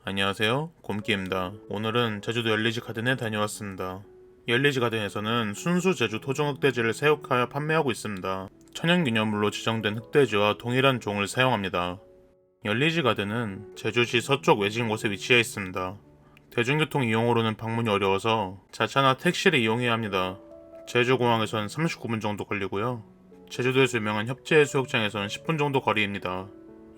안녕하세요, 곰기입니다. 오늘은 제주도 열리지 가든에 다녀왔습니다. 열리지 가든에서는 순수 제주 토종 흑돼지를 사육하여 판매하고 있습니다. 천연기념물로 지정된 흑돼지와 동일한 종을 사용합니다. 열리지 가든은 제주시 서쪽 외진 곳에 위치해 있습니다. 대중교통 이용으로는 방문이 어려워서 자차나 택시를 이용해야 합니다. 제주공항에서는 39분 정도 걸리고요. 제주도에서 유명한 협재해수욕장에서는 10분 정도 거리입니다.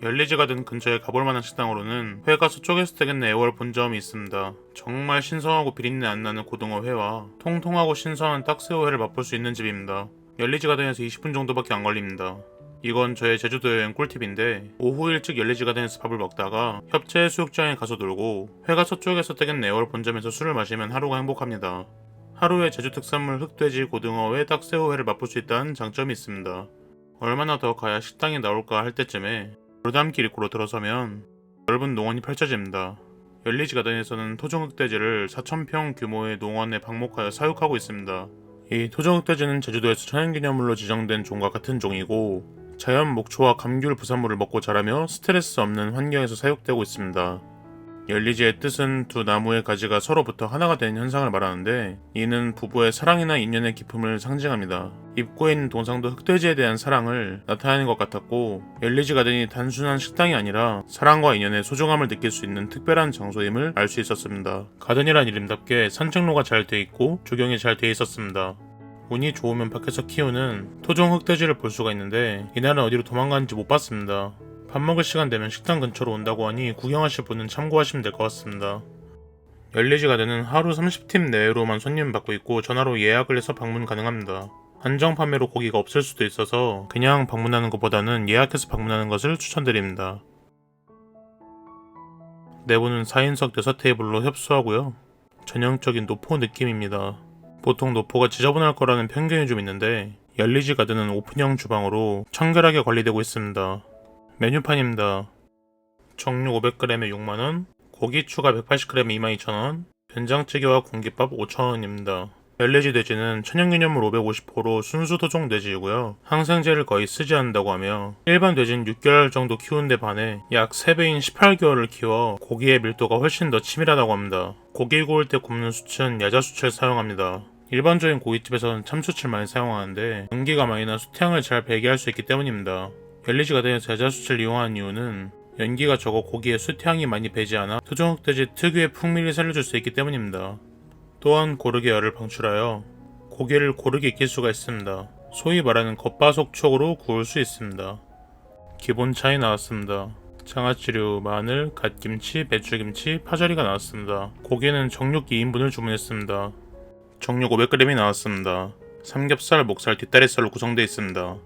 열리지 가든 근처에 가볼 만한 식당으로는 회가 서쪽에서 되겠네 애월 본점이 있습니다. 정말 신선하고 비린내 안 나는 고등어 회와 통통하고 신선한 딱새우 회를 맛볼 수 있는 집입니다. 열리지 가든에서 20분 정도밖에 안 걸립니다. 이건 저의 제주도 여행 꿀팁인데, 오후 일찍 열리지 가든에서 밥을 먹다가 협재해수욕장에 가서 놀고 회가 서쪽에서 되겠네 애월 본점에서 술을 마시면 하루가 행복합니다. 하루에 제주 특산물 흑돼지, 고등어 회, 딱새우 회를 맛볼 수 있다는 장점이 있습니다. 얼마나 더 가야 식당이 나올까 할 때쯤에 돌담길 입구로 들어서면 넓은 농원이 펼쳐집니다. 열리지 가든에서는 토종 흑돼지를 4,000평 규모의 농원에 방목하여 사육하고 있습니다. 이 토종 흑돼지는 제주도에서 천연기념물로 지정된 종과 같은 종이고, 자연 목초와 감귤 부산물을 먹고 자라며 스트레스 없는 환경에서 사육되고 있습니다. 열리지의 뜻은 두 나무의 가지가 서로부터 하나가 되는 현상을 말하는데, 이는 부부의 사랑이나 인연의 깊음을 상징합니다. 입구에 있는 동상도 흑돼지에 대한 사랑을 나타내는 것 같았고, 열리지 가든이 단순한 식당이 아니라 사랑과 인연의 소중함을 느낄 수 있는 특별한 장소임을 알 수 있었습니다. 가든이란 이름답게 산책로가 잘 돼 있고 조경이 잘 돼 있었습니다. 운이 좋으면 밖에서 키우는 토종 흑돼지를 볼 수가 있는데, 이날은 어디로 도망가는지 못 봤습니다. 밥 먹을 시간 되면 식당 근처로 온다고 하니 구경하실 분은 참고하시면 될 것 같습니다. 열리지 가든은 하루 30팀 내외로만 손님 받고 있고, 전화로 예약을 해서 방문 가능합니다. 한정 판매로 고기가 없을 수도 있어서 그냥 방문하는 것보다는 예약해서 방문하는 것을 추천드립니다. 내부는 4인석 6테이블로 협소하고요. 전형적인 노포 느낌입니다. 보통 노포가 지저분할 거라는 편견이 좀 있는데, 열리지 가든은 오픈형 주방으로 청결하게 관리되고 있습니다. 메뉴판입니다. 정육 500g에 6만원, 고기 추가 180g에 22,000원, 된장찌개와 공깃밥 5,000원입니다. 열리지 돼지는 천연기념물 550호로 순수 토종 돼지이고요. 항생제를 거의 쓰지 않는다고 하며, 일반 돼지는 6개월 정도 키우는데 반해 약 3배인 18개월을 키워 고기의 밀도가 훨씬 더 치밀하다고 합니다. 고기 구울 때 굽는 숯은 야자숯을 사용합니다. 일반적인 고깃집에서는 참숯을 많이 사용하는데, 연기가 많이 나 숯향을 잘 배기할 수 있기 때문입니다. 열리지 가든에서 야자숯을 이용하는 이유는 연기가 적어 고기에 숯향이 많이 배지 않아 토종 흑돼지 특유의 풍미를 살려줄 수 있기 때문입니다. 또한 고르게 열을 방출하여 고기를 고르게 익힐 수가 있습니다. 소위 말하는 겉바속촉으로 구울 수 있습니다. 기본 차이 나왔습니다. 장아찌류, 마늘, 갓김치, 배추김치, 파절이가 나왔습니다. 고기는 정육 2인분을 주문했습니다. 정육 500g이 나왔습니다. 삼겹살, 목살, 뒷다리살로 구성되어 있습니다.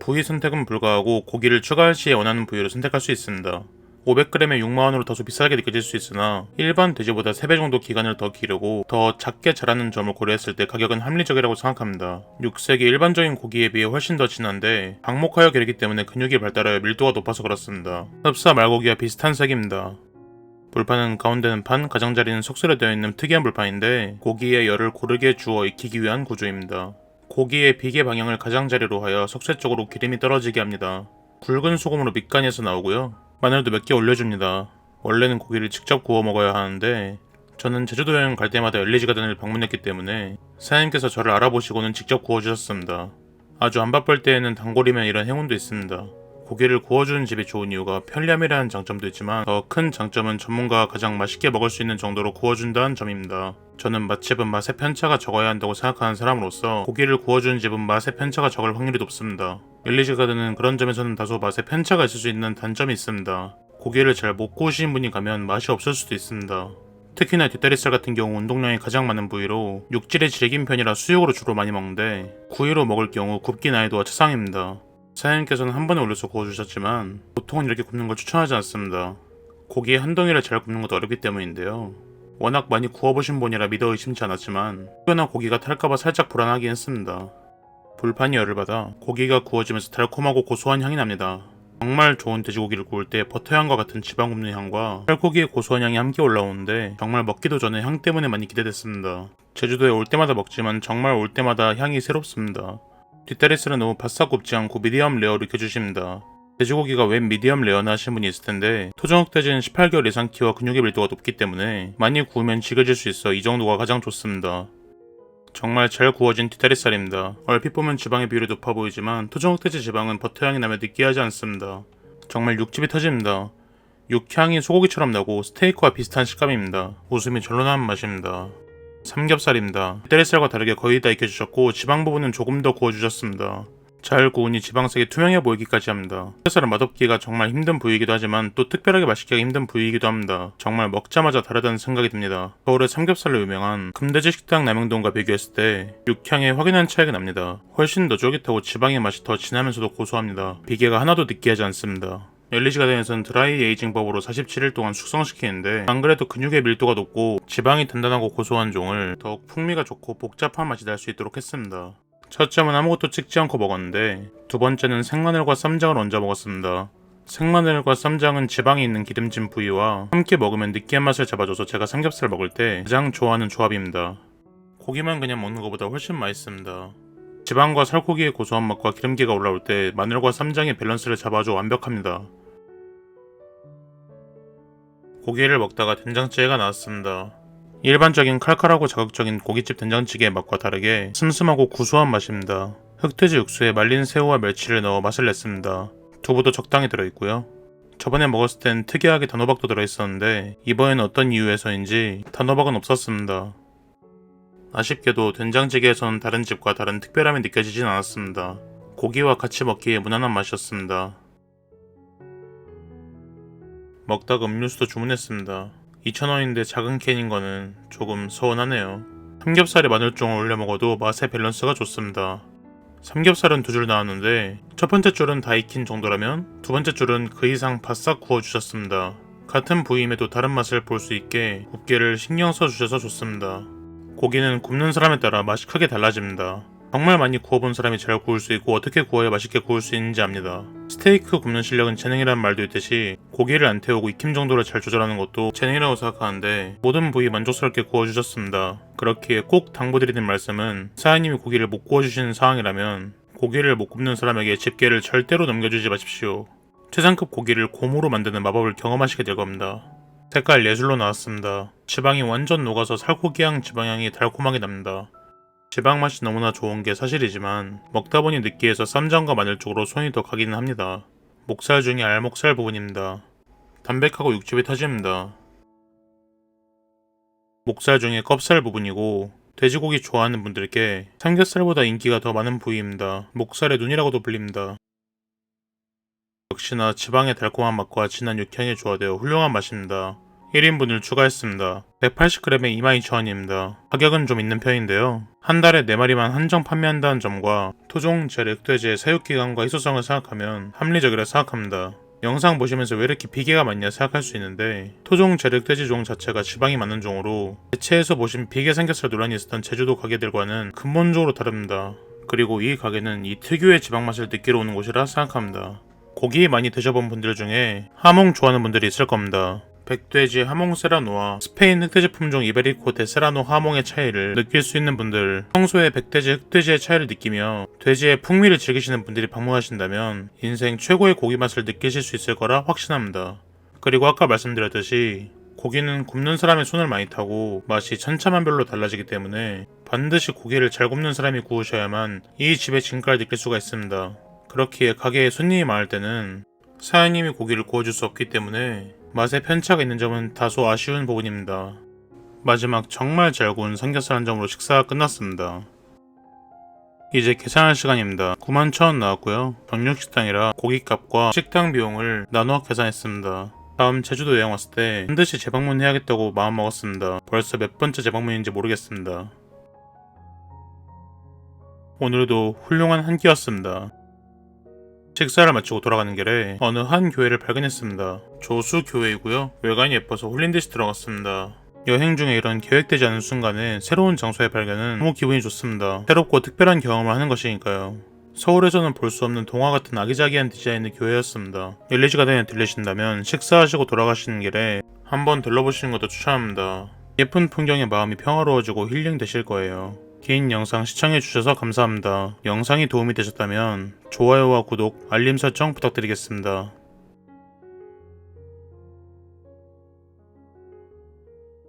부위 선택은 불가하고 고기를 추가할 시에 원하는 부위로 선택할 수 있습니다. 500g에 6만원으로 다소 비싸게 느껴질 수 있으나, 일반 돼지보다 3배 정도 기간을 더 기르고 더 작게 자라는 점을 고려했을 때 가격은 합리적이라고 생각합니다. 육색이 일반적인 고기에 비해 훨씬 더 진한데, 방목하여 기르기 때문에 근육이 발달하여 밀도가 높아서 그렇습니다. 흡사 말고기와 비슷한 색입니다. 불판은 가운데는 판, 가장자리는 속설에 되어 있는 특이한 불판인데, 고기의 열을 고르게 주어 익히기 위한 구조입니다. 고기의 비계 방향을 가장자리로 하여 석쇠 쪽으로 기름이 떨어지게 합니다. 굵은 소금으로 밑간에서 나오고요. 마늘도 몇 개 올려줍니다. 원래는 고기를 직접 구워 먹어야 하는데, 저는 제주도 여행 갈 때마다 열리지 가든을 방문했기 때문에 사장님께서 저를 알아보시고는 직접 구워주셨습니다. 아주 안 바쁠 때에는 단골이면 이런 행운도 있습니다. 고기를 구워주는 집이 좋은 이유가 편리함이라는 장점도 있지만, 더 큰 장점은 전문가가 가장 맛있게 먹을 수 있는 정도로 구워준다는 점입니다. 저는 맛집은 맛의 편차가 적어야 한다고 생각하는 사람으로서 고기를 구워주는 집은 맛의 편차가 적을 확률이 높습니다. 열리지 가든은 그런 점에서는 다소 맛의 편차가 있을 수 있는 단점이 있습니다. 고기를 잘 못 구우시는 분이 가면 맛이 없을 수도 있습니다. 특히나 뒷다리살 같은 경우 운동량이 가장 많은 부위로 육질이 질긴 편이라 수육으로 주로 많이 먹는데, 구이로 먹을 경우 굽기 난이도가 최상입니다. 사장님께서는 한 번에 올려서 구워주셨지만 보통은 이렇게 굽는 걸 추천하지 않습니다. 고기의 한 덩이를 잘 굽는 것도 어렵기 때문인데요. 워낙 많이 구워보신 분이라 믿어 의심치 않았지만, 특히나 고기가 탈까봐 살짝 불안하긴 했습니다. 불판이 열을 받아 고기가 구워지면서 달콤하고 고소한 향이 납니다. 정말 좋은 돼지고기를 구울 때 버터향과 같은 지방 없는 향과 살코기의 고소한 향이 함께 올라오는데, 정말 먹기도 전에 향 때문에 많이 기대됐습니다. 제주도에 올 때마다 먹지만 정말 올 때마다 향이 새롭습니다. 뒷다리살은 너무 바싹 굽지 않고 미디엄 레어로 익혀주십니다. 돼지고기가 웬 미디엄 레어나 하시는 분이 있을 텐데 토종 흑돼지는 18개월 이상 키워 근육의 밀도가 높기 때문에 많이 구우면 질겨질 수 있어 이 정도가 가장 좋습니다. 정말 잘 구워진 뒷다리살입니다. 얼핏 보면 지방의 비율이 높아 보이지만 토종 흑돼지 지방은 버터 향이 나며 느끼하지 않습니다. 정말 육즙이 터집니다. 육향이 소고기처럼 나고 스테이크와 비슷한 식감입니다. 웃음이 절로 나는 맛입니다. 삼겹살입니다. 뒷다리살과 다르게 거의 다 익혀주셨고 지방 부분은 조금 더 구워주셨습니다. 잘 구우니 지방색이 투명해 보이기까지 합니다. 삼겹살은 맛없기가 정말 힘든 부위이기도 하지만 또 특별하게 맛있기가 힘든 부위이기도 합니다. 정말 먹자마자 다르다는 생각이 듭니다. 서울의 삼겹살로 유명한 금돼지 식당 남영동과 비교했을 때 육향에 확연한 차이가 납니다. 훨씬 더 쫄깃하고 지방의 맛이 더 진하면서도 고소합니다. 비계가 하나도 느끼하지 않습니다. 열리지 가든에서는 드라이 에이징 법으로 47일 동안 숙성시키는데 안 그래도 근육의 밀도가 높고 지방이 단단하고 고소한 종을 더욱 풍미가 좋고 복잡한 맛이 날 수 있도록 했습니다. 첫 점은 아무것도 찍지 않고 먹었는데 두 번째는 생마늘과 쌈장을 얹어 먹었습니다. 생마늘과 쌈장은 지방이 있는 기름진 부위와 함께 먹으면 느끼한 맛을 잡아줘서 제가 삼겹살 먹을 때 가장 좋아하는 조합입니다. 고기만 그냥 먹는 것보다 훨씬 맛있습니다. 지방과 살코기의 고소한 맛과 기름기가 올라올 때 마늘과 쌈장의 밸런스를 잡아줘 완벽합니다. 고기를 먹다가 된장찌개가 나왔습니다. 일반적인 칼칼하고 자극적인 고깃집 된장찌개의 맛과 다르게 슴슴하고 구수한 맛입니다. 흑돼지 육수에 말린 새우와 멸치를 넣어 맛을 냈습니다. 두부도 적당히 들어있고요. 저번에 먹었을 땐 특이하게 단호박도 들어있었는데 이번에는 어떤 이유에서인지 단호박은 없었습니다. 아쉽게도 된장찌개에서는 다른 집과 다른 특별함이 느껴지진 않았습니다. 고기와 같이 먹기에 무난한 맛이었습니다. 먹다가 음료수도 주문했습니다. 2,000원인데 작은 캔인 거는 조금 서운하네요. 삼겹살에 마늘종을 올려 먹어도 맛의 밸런스가 좋습니다. 삼겹살은 두 줄 나왔는데 첫 번째 줄은 다 익힌 정도라면 두 번째 줄은 그 이상 바싹 구워주셨습니다. 같은 부위임에도 다른 맛을 볼 수 있게 굽기를 신경 써주셔서 좋습니다. 고기는 굽는 사람에 따라 맛이 크게 달라집니다. 정말 많이 구워본 사람이 잘 구울 수 있고 어떻게 구워야 맛있게 구울 수 있는지 압니다. 스테이크 굽는 실력은 재능이란 말도 있듯이 고기를 안 태우고 익힘 정도를 잘 조절하는 것도 재능이라고 생각하는데 모든 부위 만족스럽게 구워주셨습니다. 그렇기에 꼭 당부드리는 말씀은 사장님이 고기를 못 구워주시는 상황이라면 고기를 못 굽는 사람에게 집게를 절대로 넘겨주지 마십시오. 최상급 고기를 곰으로 만드는 마법을 경험하시게 될 겁니다. 색깔 예술로 나왔습니다. 지방이 완전 녹아서 살코기향 지방향이 달콤하게 납니다. 지방 맛이 너무나 좋은 게 사실이지만 먹다 보니 느끼해서 쌈장과 마늘 쪽으로 손이 더 가기는 합니다. 목살 중에 알목살 부분입니다. 담백하고 육즙이 터집니다. 목살 중에 껍살 부분이고 돼지고기 좋아하는 분들께 삼겹살보다 인기가 더 많은 부위입니다. 목살의 눈이라고도 불립니다. 역시나 지방의 달콤한 맛과 진한 육향이 조화되어 훌륭한 맛입니다. 1인분을 추가했습니다. 180g에 22,000원입니다. 가격은 좀 있는 편인데요. 한 달에 4마리만 한정 판매한다는 점과 토종 재래 흑돼지의 사육기간과 희소성을 생각하면 합리적이라 생각합니다. 영상 보시면서 왜 이렇게 비계가 많냐 생각할 수 있는데 토종 재래 흑돼지 종 자체가 지방이 많은 종으로 대체에서 보신 비계 삼겹살 논란이 있었던 제주도 가게들과는 근본적으로 다릅니다. 그리고 이 가게는 이 특유의 지방 맛을 느끼러 오는 곳이라 생각합니다. 고기 많이 드셔본 분들 중에 하몽 좋아하는 분들이 있을 겁니다. 백돼지 하몽 세라노와 스페인 흑돼지 품종 이베리코 데 세라노 하몽의 차이를 느낄 수 있는 분들, 평소에 백돼지 흑돼지의 차이를 느끼며 돼지의 풍미를 즐기시는 분들이 방문하신다면 인생 최고의 고기 맛을 느끼실 수 있을 거라 확신합니다. 그리고 아까 말씀드렸듯이 고기는 굽는 사람의 손을 많이 타고 맛이 천차만별로 달라지기 때문에 반드시 고기를 잘 굽는 사람이 구우셔야만 이 집의 진가를 느낄 수가 있습니다. 그렇기에 가게에 손님이 많을 때는 사장님이 고기를 구워줄 수 없기 때문에 맛에 편차가 있는 점은 다소 아쉬운 부분입니다. 마지막 정말 잘 구운 삼겹살 한 점으로 식사가 끝났습니다. 이제 계산할 시간입니다. 91,000원 나왔고요. 정육식당이라 고깃값과 식당 비용을 나누어 계산했습니다. 다음 제주도 여행 왔을 때 반드시 재방문해야겠다고 마음먹었습니다. 벌써 몇 번째 재방문인지 모르겠습니다. 오늘도 훌륭한 한 끼였습니다. 식사를 마치고 돌아가는 길에 어느 한 교회를 발견했습니다. 조수교회이고요. 외관이 예뻐서 홀린 듯이 들어갔습니다. 여행 중에 이런 계획되지 않은 순간에 새로운 장소의 발견은 너무 기분이 좋습니다. 새롭고 특별한 경험을 하는 것이니까요. 서울에서는 볼 수 없는 동화 같은 아기자기한 디자인의 교회였습니다. 열리지 가든에 들리신다면 식사하시고 돌아가시는 길에 한번 들러보시는 것도 추천합니다. 예쁜 풍경에 마음이 평화로워지고 힐링 되실 거예요. 긴 영상 시청해주셔서 감사합니다. 영상이 도움이 되셨다면 좋아요와 구독, 알림 설정 부탁드리겠습니다.